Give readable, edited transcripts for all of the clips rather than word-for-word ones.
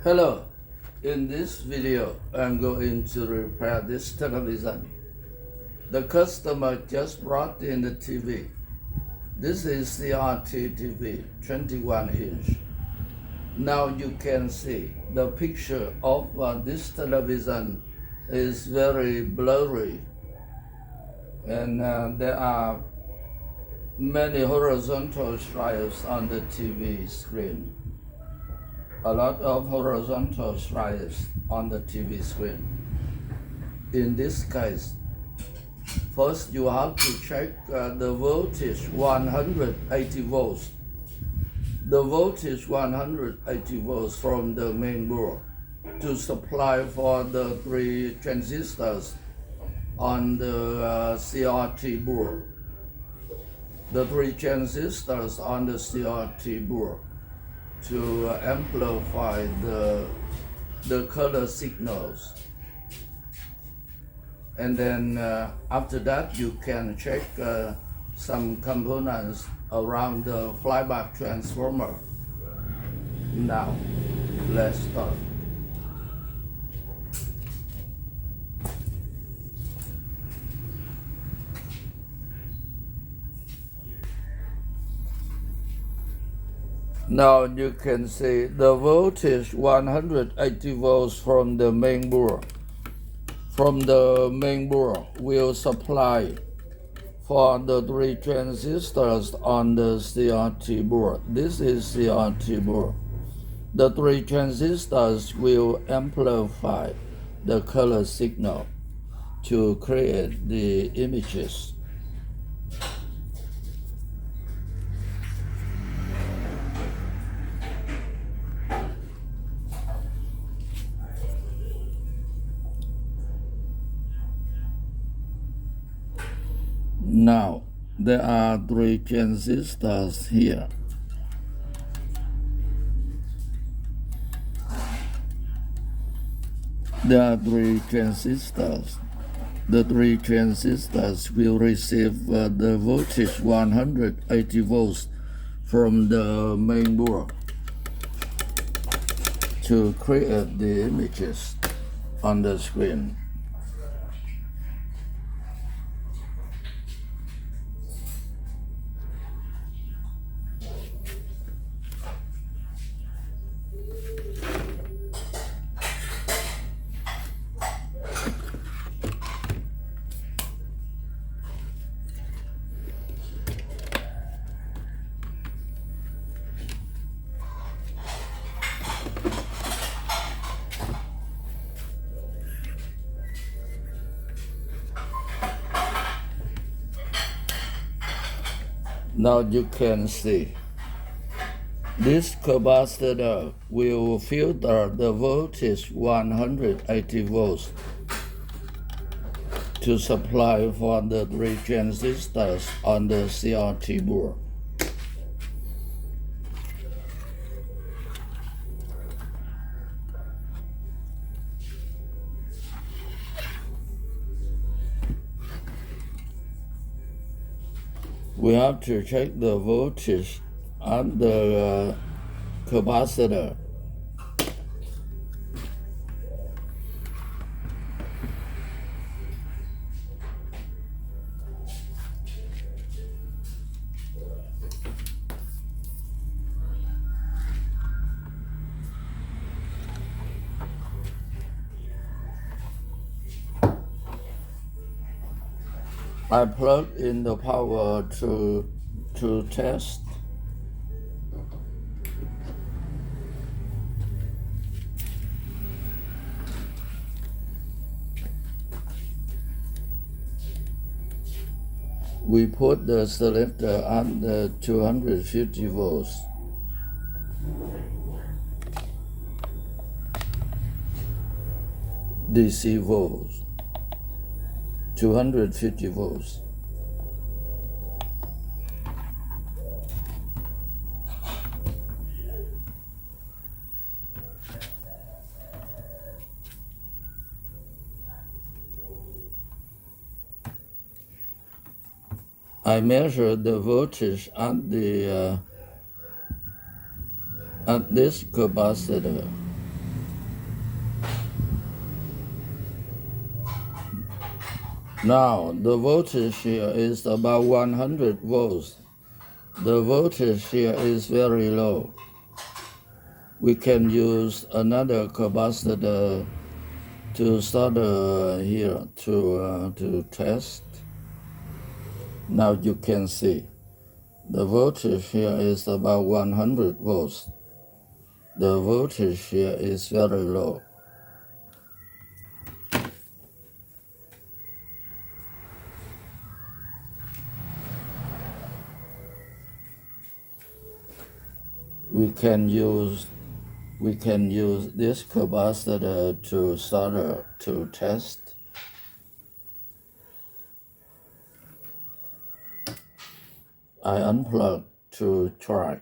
Hello, in this video I'm going to repair this television. The customer just brought in the TV. This is CRT TV, 21 inch. Now you can see the picture of this television is very blurry, and there are many horizontal stripes on the TV screen. A lot of horizontal stripes on the TV screen. In this case, first you have to check the voltage 180 volts. The voltage 180 volts from the main board to supply for the 3 transistors on the CRT board. The 3 transistors on the CRT board to amplify the color signals. And then after that, you can check some components around the flyback transformer. Now, let's start. Now you can see the voltage 180 volts from the main board. From the main board will supply for the 3 transistors on the CRT board. This is CRT board. The 3 transistors will amplify the color signal to create the images. Now, there are 3 transistors here. There are 3 transistors. The 3 transistors will receive the voltage 180 volts from the main board to create the images on the screen. Now you can see this capacitor will filter the voltage 180 volts to supply for the 3 transistors on the CRT board. We have to check the voltage on the capacitor. I plug in the power to test. We put the selector on the 250 volts. DC volts. 250 volts. I measure the voltage on the at this capacitor. Now the voltage here is about 100 volts. The voltage here is very low. We can use another capacitor to start here to test. Now you can see the voltage here is about 100 volts. The voltage here is very low. We can use this capacitor to start to test. I unplug to try.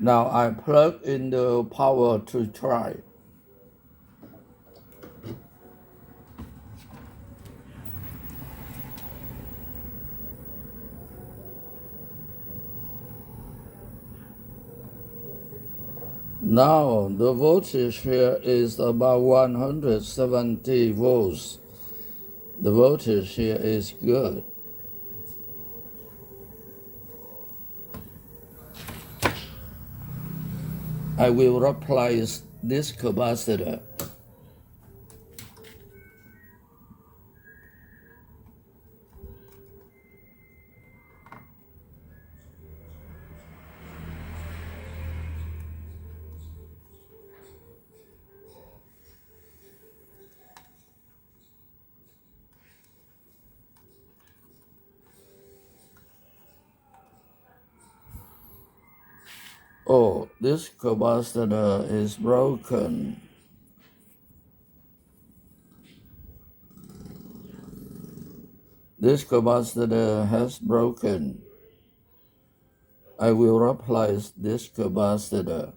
Now I plug in the power to try. Now the voltage here is about 170 volts. The voltage here is good. I will replace this capacitor. Oh, this capacitor is broken. This capacitor has broken. I will replace this capacitor.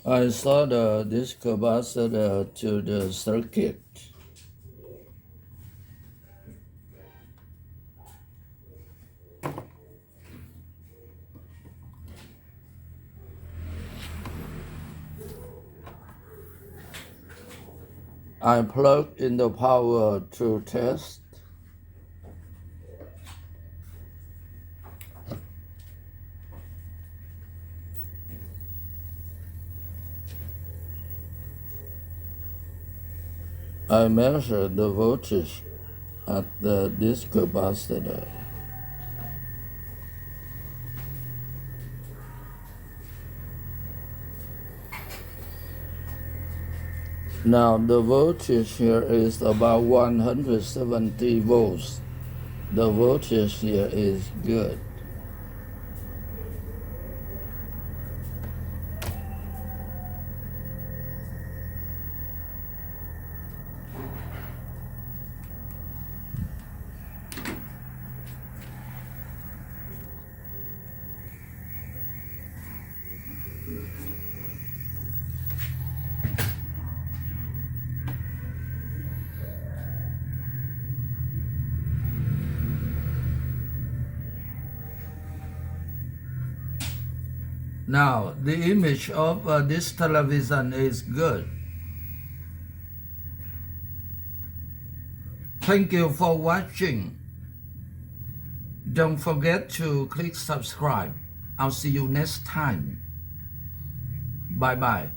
I solder this capacitor to the circuit. I plug in the power to test. I measure the voltage at this capacitor. Now the voltage here is about 170 volts. The voltage here is good. Now, the image of this television is good. Thank you for watching. Don't forget to click subscribe. I'll see you next time. Bye bye.